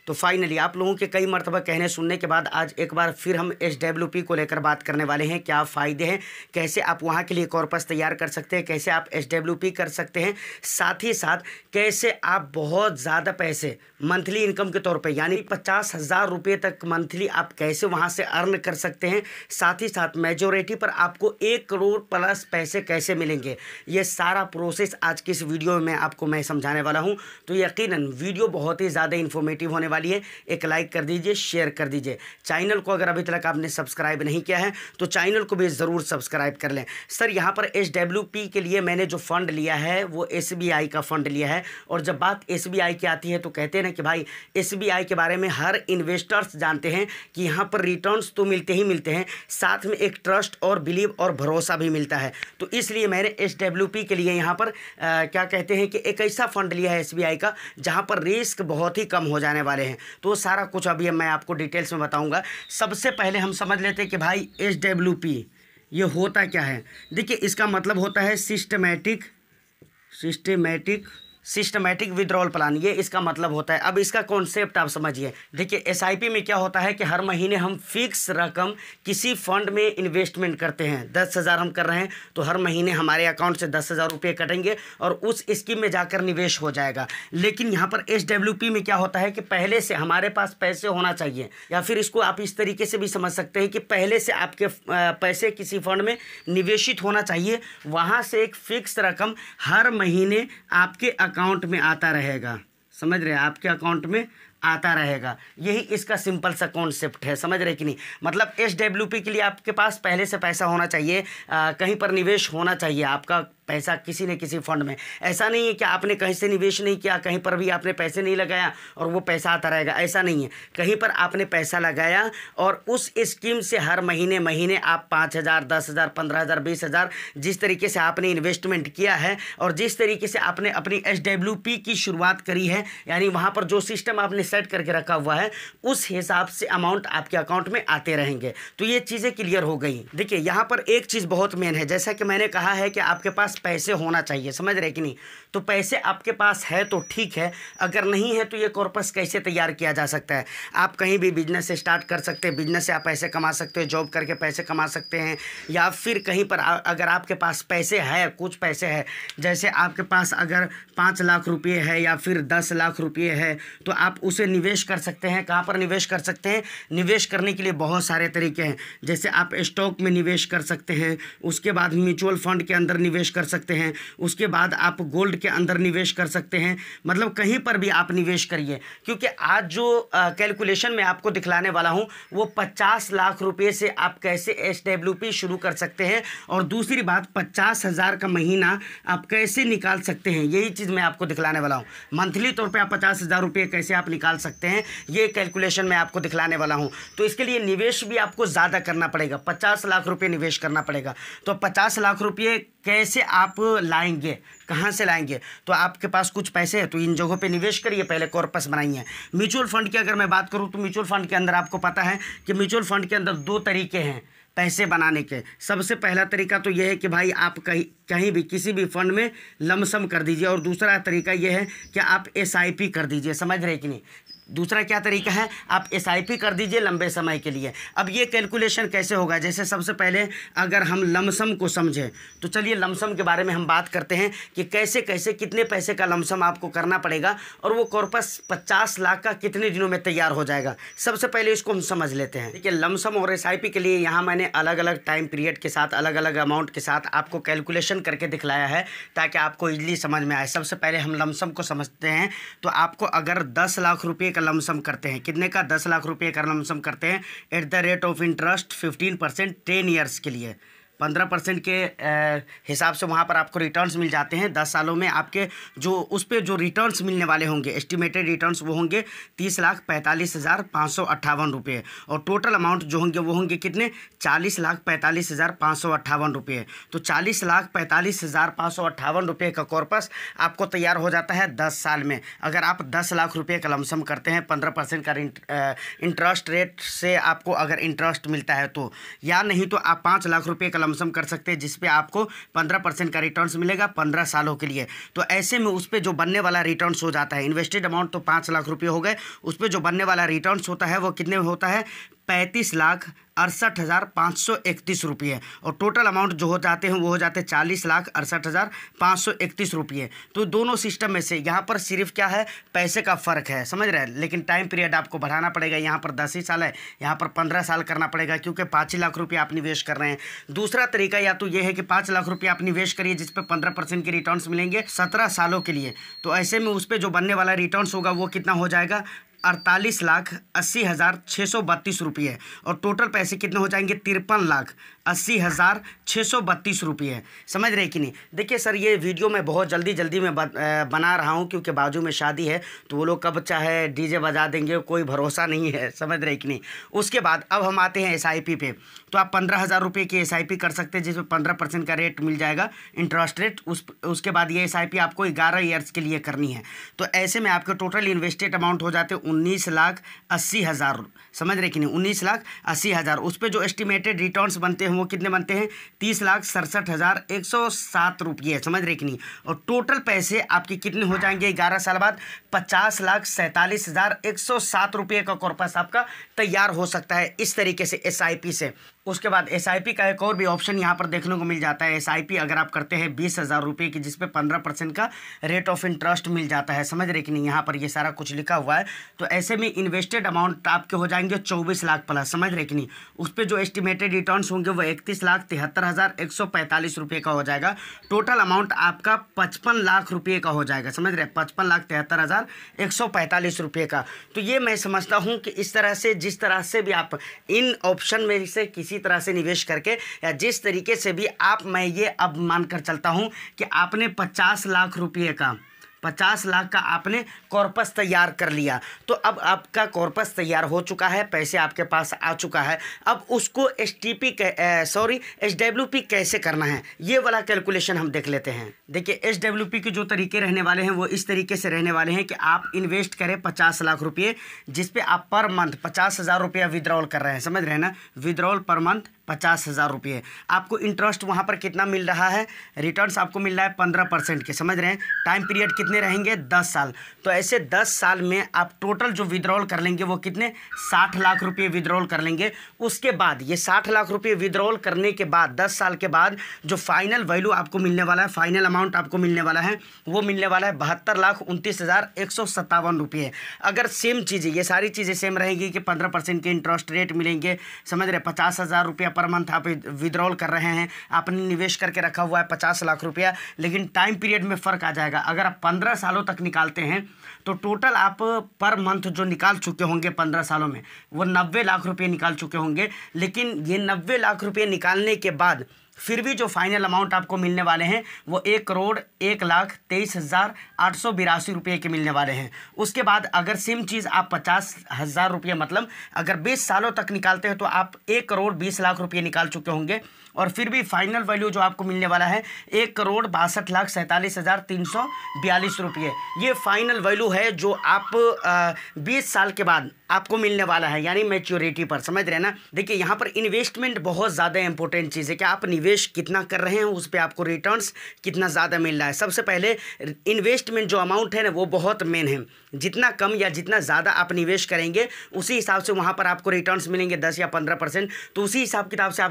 तो फाइनली आप लोगों के कई मरतबा कहने सुनने के बाद आज एक बार फिर हम SWP को लेकर बात करने वाले हैं। क्या फ़ायदे हैं, कैसे आप वहाँ के लिए कॉर्पस तैयार कर सकते हैं, कैसे आप SWP कर सकते हैं, साथ ही साथ कैसे आप बहुत ज़्यादा पैसे मंथली इनकम के तौर पे यानी 50,000 रुपये तक मंथली आप कैसे वहाँ से अर्न कर सकते हैं। साथ ही साथ मेजॉरिटी पर आपको 1 करोड़ प्लस पैसे कैसे मिलेंगे, ये सारा प्रोसेस आज की इस वीडियो में आपको मैं समझाने वाला हूँ। तो यकीनन वीडियो बहुत ही ज़्यादा इन्फॉर्मेटिव होने वाली है। एक लाइक कर दीजिए, शेयर कर दीजिए। चैनल को अगर अभी तक आपने सब्सक्राइब नहीं किया है तो चैनल को भी ज़रूर सब्सक्राइब कर लें। सर यहाँ पर SWP के लिए मैंने जो फ़ंड लिया है वो SBI का फ़ंड लिया है। और जब बात SBI की आती है तो कहते हैं ना कि भाई SBI के बारे में हर इन्वेस्टर्स जानते हैं कि यहाँ पर रिटर्न्स तो मिलते ही मिलते हैं, साथ में एक ट्रस्ट और बिलीव और भरोसा भी मिलता है। तो इसलिए मैंने SWP के लिए यहाँ पर क्या कहते हैं कि एक ऐसा फ़ंड लिया है SBI का जहाँ पर रिस्क बहुत ही कम हो जाने वाले हैं। तो सारा कुछ अभी मैं आपको डिटेल्स में बताऊँगा। सबसे पहले हम समझ लेते हैं कि भाई SWP ये होता क्या है। देखिए इसका मतलब होता है सिस्टमैटिक विड्रॉल प्लान, ये इसका मतलब होता है। अब इसका कॉन्सेप्ट आप समझिए। देखिए SIP में क्या होता है कि हर महीने हम फिक्स रकम किसी फंड में इन्वेस्टमेंट करते हैं। 10,000 हम कर रहे हैं तो हर महीने हमारे अकाउंट से 10,000 रुपये कटेंगे और उस स्कीम में जाकर निवेश हो जाएगा। लेकिन यहाँ पर SWP में क्या होता है कि पहले से हमारे पास पैसे होना चाहिए, या फिर इसको आप इस तरीके से भी समझ सकते हैं कि पहले से आपके पैसे किसी फंड में निवेशित होना चाहिए। वहाँ से एक फिक्स रकम हर महीने आपके अकाउंट में आता रहेगा। समझ रहे हैं, आपके अकाउंट में आता रहेगा। यही इसका सिंपल सा कॉन्सेप्ट है, समझ रहे कि नहीं। मतलब SWP के लिए आपके पास पहले से पैसा होना चाहिए, कहीं पर निवेश होना चाहिए आपका पैसा किसी न किसी फंड में। ऐसा नहीं है कि आपने कहीं से निवेश नहीं किया, कहीं पर भी आपने पैसे नहीं लगाया और वो पैसा आता रहेगा, ऐसा नहीं है। कहीं पर आपने पैसा लगाया और उस स्कीम से हर महीने आप 5,000, 10,000, 15,000, 20,000 जिस तरीके से आपने इन्वेस्टमेंट किया है और जिस तरीके से आपने अपनी SWP की शुरुआत करी है, यानी वहाँ पर जो सिस्टम आपने सेट करके रखा हुआ है उस हिसाब से अमाउंट आपके अकाउंट में आते रहेंगे। तो ये चीज़ें क्लियर हो गई। देखिए यहाँ पर एक चीज़ बहुत मेन है, जैसा कि मैंने कहा है कि आपके पास पैसे होना चाहिए, समझ रहे कि नहीं। तो पैसे आपके पास है तो ठीक है, अगर नहीं है तो ये कॉर्पस कैसे तैयार किया जा सकता है। आप कहीं भी बिजनेस स्टार्ट कर सकते हैं, बिजनेस से आप पैसे कमा सकते हो, जॉब करके पैसे कमा सकते हैं, या फिर कहीं पर अगर आपके पास पैसे है, कुछ पैसे है, जैसे आपके पास अगर 5 लाख रुपये है या फिर 10 लाख रुपये है तो आप उसे निवेश कर सकते हैं। कहाँ पर निवेश कर सकते हैं? निवेश करने के लिए बहुत सारे तरीके हैं। जैसे आप स्टॉक में निवेश कर सकते हैं, उसके बाद म्यूचुअल फंड के अंदर निवेश कर सकते हैं, उसके बाद आप गोल्ड के अंदर निवेश कर सकते हैं। मतलब कहीं पर भी आप निवेश करिए, क्योंकि आज जो कैलकुलेशन मैं आपको दिखलाने वाला हूँ वो 50 लाख रुपये से आप कैसे SWP शुरू कर सकते हैं, और दूसरी बात 50,000 का महीना आप कैसे निकाल सकते हैं, यही चीज़ मैं आपको दिखलाने वाला हूँ। मंथली तौर पे आप 50,000 रुपये कैसे आप निकाल सकते हैं, ये कैलकुलेशन मैं आपको दिखलाने वाला हूँ। तो इसके लिए निवेश भी आपको ज़्यादा करना पड़ेगा, 50 लाख रुपये निवेश करना पड़ेगा। तो 50 लाख रुपये कैसे आप लाएंगे, कहाँ से लाएंगे? तो आपके पास कुछ पैसे हैं तो इन जगहों पे निवेश करिए, पहले कॉर्पस बनाइए। म्यूचुअल फंड की अगर मैं बात करूँ तो म्यूचुअल फंड के अंदर आपको पता है कि म्यूचुअल फंड के अंदर 2 तरीके हैं पैसे बनाने के। सबसे पहला तरीका तो यह है कि भाई आप कहीं भी किसी भी फंड में लमसम कर दीजिए, और दूसरा तरीका यह है कि आप SIP कर दीजिए। समझ रहे कि नहीं? दूसरा क्या तरीका है? आप SIP कर दीजिए लंबे समय के लिए। अब ये कैलकुलेशन कैसे होगा? जैसे सबसे पहले अगर हम लमसम को समझें तो चलिए लमसम के बारे में हम बात करते हैं कि कैसे कैसे कितने पैसे का लमसम आपको करना पड़ेगा और वो कॉर्पस 50 लाख का कितने दिनों में तैयार हो जाएगा। सबसे पहले इसको हम समझ लेते हैं। देखिए लमसम और SIP के लिए यहाँ मैंने अलग अलग टाइम पीरियड के साथ, अलग अलग अमाउंट के साथ आपको कैलकुलेशन करके दिखलाया है ताकि आपको ईजिली समझ में आए। सबसे पहले हम लमसम को समझते हैं। तो आपको अगर 10 लाख रुपये लमसम करते हैं, कितने का? 10 लाख रुपए का लमसम करते हैं at the rate of interest 15% 10 years के लिए। 15% के हिसाब से वहाँ पर आपको रिटर्न्स मिल जाते हैं। 10 सालों में आपके जो उस पर जो रिटर्न्स मिलने वाले होंगे, एस्टिमेटेड रिटर्न्स, वो होंगे 30,45,558 रुपये, और टोटल अमाउंट जो होंगे वो होंगे कितने? 40,45,558 रुपये। तो 40,45,558 रुपये का कॉर्पस आपको तैयार हो जाता है 10 साल में। अगर आप 10 लाख रुपये का लमसम करते हैं, 15% का इंटरेस्ट रेट से आपको अगर इंटरेस्ट मिलता है तो, या नहीं तो आप 5 लाख रुपये का लमसम कर सकते हैं, जिसपे आपको 15% का रिटर्न्स मिलेगा 15 सालों के लिए। तो ऐसे में उस पर जो बनने वाला रिटर्न्स हो जाता है, इन्वेस्टेड अमाउंट तो 5 लाख रुपये हो गए, उस पर जो बनने वाला रिटर्न्स होता है वो कितने होता है, 35,68,531 रुपये। और टोटल अमाउंट जो हो जाते हैं वो हो जाते हैं 40,68,531 रुपये। तो दोनों सिस्टम में से यहाँ पर सिर्फ क्या है, पैसे का फ़र्क है, समझ रहे हैं। लेकिन टाइम पीरियड आपको बढ़ाना पड़ेगा, यहाँ पर 10 ही साल है, यहाँ पर 15 साल करना पड़ेगा, क्योंकि 5 लाख रुपये आप निवेश कर रहे हैं। दूसरा तरीका या तो ये है कि 5 लाख रुपये आप निवेश करिए, जिस पर 15% के रिटर्न्स मिलेंगे 17 सालों के लिए। तो ऐसे में उस पर जो बनने वाला रिटर्न्स होगा वो कितना हो जाएगा, 48,80,632 रुपये। और टोटल पैसे कितने हो जाएंगे, 53,80,632 रुपये। समझ रहे कि नहीं। देखिए सर, ये वीडियो मैं बहुत जल्दी में बना रहा हूँ, क्योंकि बाजू में शादी है, तो वो लोग कब चाहे डीजे बजा देंगे, कोई भरोसा नहीं है, समझ रहे कि नहीं। उसके बाद अब हम आते हैं SIP पे। तो आप 15,000 रुपये की SIP कर सकते हैं, जिसमें 15% का रेट मिल जाएगा, इंटरेस्ट रेट। उसके बाद ये SIP आपको 11 ईयर्स के लिए करनी है। तो ऐसे में आपके टोटल इन्वेस्टेड अमाउंट हो जाते हैं 19,80,000। समझ रहे कि नहीं, 19,80,000। उस पर जो एस्टिमेटेड रिटर्न्स बनते हैं वो कितने बनते हैं, 30,67,107 रुपये। समझ रहे कि नहीं। और टोटल पैसे आपके कितने हो जाएंगे 11 साल बाद, 50,47,107 रुपये का कॉर्पस आपका तैयार हो सकता है इस तरीके से SIP से। उसके बाद SIP का एक और भी ऑप्शन यहाँ पर देखने को मिल जाता है। SIP अगर आप करते हैं 20,000 रुपये की, जिसपे 15% का रेट ऑफ इंटरेस्ट मिल जाता है। समझ रहे कि नहीं, यहाँ पर ये सारा कुछ लिखा हुआ है। तो ऐसे में इन्वेस्टेड अमाउंट आपके हो जाएंगे 24 लाख प्लस। समझ रहे कि नहीं। उस पर जो एस्टिमेटेड रिटर्न्स होंगे वो 31,73,145 रुपये का हो जाएगा। टोटल अमाउंट आपका 55 लाख रुपये का हो जाएगा। समझ रहे, 55,73,145 रुपये का। तो ये मैं समझता हूँ कि इस तरह से, जिस तरह से भी आप इन ऑप्शन में से किसी तरह से निवेश करके, या जिस तरीके से भी आप, मैं ये अब मानकर चलता हूं कि आपने 50 लाख रुपये का, 50 लाख का आपने कॉर्पस तैयार कर लिया। तो अब आपका कॉर्पस तैयार हो चुका है, पैसे आपके पास आ चुका है। अब उसको SWP कैसे करना है, ये वाला कैलकुलेशन हम देख लेते हैं। देखिए SWP के जो तरीके रहने वाले हैं वो इस तरीके से रहने वाले हैं कि आप इन्वेस्ट करें 50 लाख रुपये, जिसपे आप पर मंथ 50,000 रुपया विड्रॉल कर रहे हैं। समझ रहे हैं ना, विड्रॉल पर मंथ 50,000 रुपये। आपको इंटरेस्ट वहाँ पर कितना मिल रहा है, रिटर्न्स आपको मिल रहा है 15% के। समझ रहे हैं। टाइम पीरियड कितने रहेंगे, 10 साल। तो ऐसे 10 साल में आप टोटल जो विड्रॉल कर लेंगे वो कितने, 60 लाख रुपये विड्रॉल कर लेंगे। उसके बाद ये 60 लाख रुपये विड्रॉल करने के बाद 10 साल के बाद जो फाइनल वैल्यू आपको मिलने वाला है, फाइनल अमाउंट आपको मिलने वाला है, वो मिलने वाला है 72,29,157 रुपये। अगर सेम चीज़ें, ये सारी चीज़ें सेम रहेगी कि 15% के इंटरेस्ट रेट मिलेंगे। समझ रहे, 50,000 रुपया पर मंथ आप विड्रॉल कर रहे हैं, आपने निवेश करके रखा हुआ है 50 लाख रुपया, लेकिन टाइम पीरियड में फ़र्क आ जाएगा। अगर आप 15 सालों तक निकालते हैं तो टोटल आप पर मंथ जो निकाल चुके होंगे 15 सालों में, वो 90 लाख रुपये निकाल चुके होंगे। लेकिन ये 90 लाख रुपये निकालने के बाद फिर भी जो फाइनल अमाउंट आपको मिलने वाले हैं वो 1,01,23,882 रुपये के मिलने वाले हैं। उसके बाद अगर सेम चीज़ आप 50,000 रुपये, मतलब अगर 20 सालों तक निकालते हैं तो आप 1,20,00,000 रुपये निकाल चुके होंगे। और फिर भी फाइनल वैल्यू जो आपको मिलने वाला है 1,62,47,342 रुपये। ये फाइनल वैल्यू है जो आप 20 साल के बाद आपको मिलने वाला है, यानी मैच्योरिटी पर। समझ रहे हैं ना। देखिए यहाँ पर इन्वेस्टमेंट बहुत ज़्यादा इंपॉर्टेंट चीज़ है कि आप निवेश कितना कर रहे हैं, उस पर आपको रिटर्न्स कितना ज़्यादा मिल रहा है। सबसे पहले इन्वेस्टमेंट जो अमाउंट है ना वो बहुत मेन है। जितना कम या जितना ज़्यादा आप निवेश करेंगे उसी हिसाब से वहाँ पर आपको रिटर्न्स मिलेंगे 10 या 15%। तो उसी हिसाब किताब से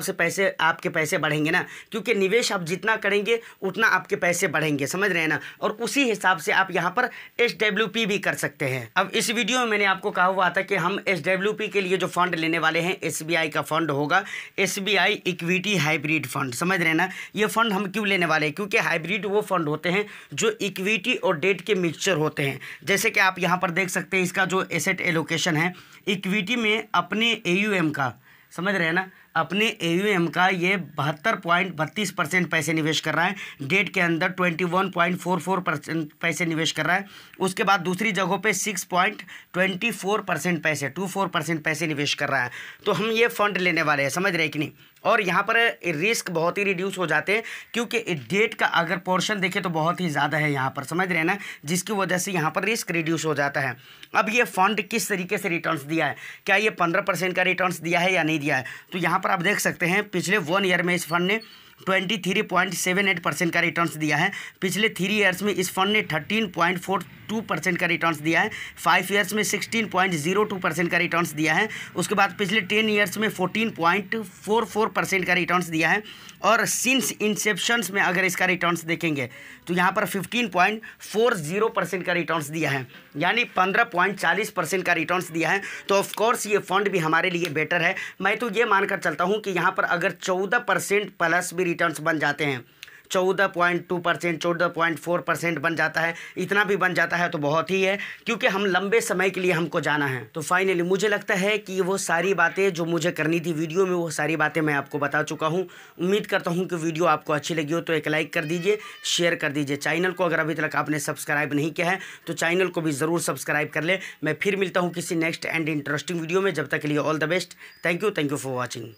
आपके पैसे बढ़ेंगे ना, क्योंकि निवेश आप जितना करेंगे उतना आपके पैसे बढ़ेंगे। समझ रहे हैं ना। और उसी हिसाब से आप यहाँ पर SWP भी कर सकते हैं। अब इस वीडियो में मैंने आपको कहा हुआ था कि हम SWP के लिए जो फंड लेने वाले हैं SBI का फंड होगा, SBI इक्विटी हाइब्रिड फंड। समझ रहे हैं ना। ये फंड हम क्यों लेने वाले हैं, क्योंकि हाइब्रिड वो फंड होते हैं जो इक्विटी और डेट के मिक्सचर होते हैं। जैसे कि आप यहाँ पर देख सकते हैं इसका जो एसेट एलोकेशन है, इक्विटी में अपने AUM का, समझ रहे हैं ना, अपने AUM का ये 72.32% पैसे निवेश कर रहा है। डेट के अंदर 21.44% पैसे निवेश कर रहा है। उसके बाद दूसरी जगहों पे 6.24% पैसे 24% पैसे निवेश कर रहा है। तो हम ये फंड लेने वाले हैं। समझ रहे हैं कि नहीं। और यहाँ पर रिस्क बहुत ही रिड्यूस हो जाते हैं, क्योंकि डेट का अगर पोर्शन देखें तो बहुत ही ज़्यादा है यहाँ पर। समझ रहे हैं ना, जिसकी वजह से यहाँ पर रिस्क रिड्यूस हो जाता है। अब ये फंड किस तरीके से रिटर्न्स दिया है, क्या ये 15% का रिटर्न्स दिया है या नहीं दिया है, तो यहाँ पर पर आप देख सकते हैं पिछले 1 ईयर में इस फंड ने 23.78% का रिटर्न्स दिया है। पिछले 3 ईयर्स में इस फंड ने 13.42% का रिटर्न्स दिया है। 5 ईयर्स में 16.02% का रिटर्न्स दिया है। उसके बाद पिछले 10 ईयर्स में 14.44% का रिटर्न्स दिया है। और सिंस इंसेप्शंस में अगर इसका रिटर्न्स देखेंगे तो यहाँ पर 15.40% का रिटर्न्स दिया है, यानी 15.40% का रिटर्न्स दिया है। तो ऑफ कोर्स ये फंड भी हमारे लिए बेटर है। मैं तो ये मानकर चलता हूँ कि यहाँ पर अगर 14% प्लस भी रिटर्न्स बन जाते हैं, 14.2%, 14.4% बन जाता है, इतना भी बन जाता है तो बहुत ही है, क्योंकि हम लंबे समय के लिए हमको जाना है। तो फाइनली मुझे लगता है कि वो सारी बातें जो मुझे करनी थी वीडियो में, वो सारी बातें मैं आपको बता चुका हूँ। उम्मीद करता हूँ कि वीडियो आपको अच्छी लगी हो तो एक लाइक कर दीजिए, शेयर कर दीजिए। चैनल को अगर अभी तक आपने सब्सक्राइब नहीं किया है तो चैनल को भी ज़रूर सब्सक्राइब कर ले। मैं फिर मिलता हूँ किसी नेक्स्ट एंड इंटरेस्टिंग वीडियो में। जब तक के लिए all the best. Thank you for watching.